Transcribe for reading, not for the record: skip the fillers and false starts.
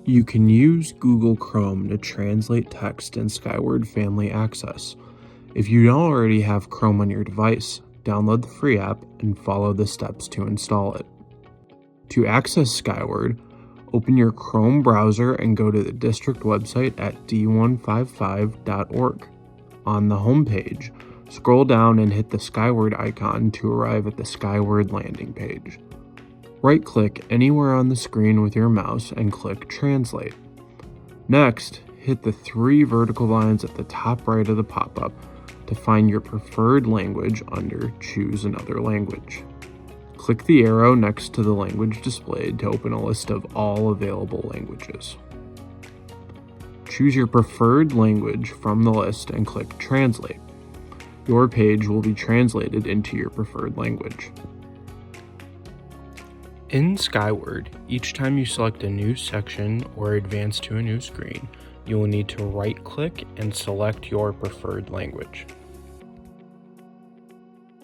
You can use Google Chrome to translate text in Skyward Family Access. If you don't already have Chrome on your device, download the free app and follow the steps to install it. To access Skyward, open your Chrome browser and go to the district website at d155.org. On the home page, scroll down and hit the Skyward icon to arrive at the Skyward landing page. Right-click anywhere on the screen with your mouse and click Translate. Next, hit the 3 vertical lines at the top right of the pop-up to find your preferred language under Choose Another Language. Click the arrow next to the language displayed to open a list of all available languages. Choose your preferred language from the list and click Translate. Your page will be translated into your preferred language. In Skyward, each time you select a new section or advance to a new screen, you will need to right-click and select your preferred language.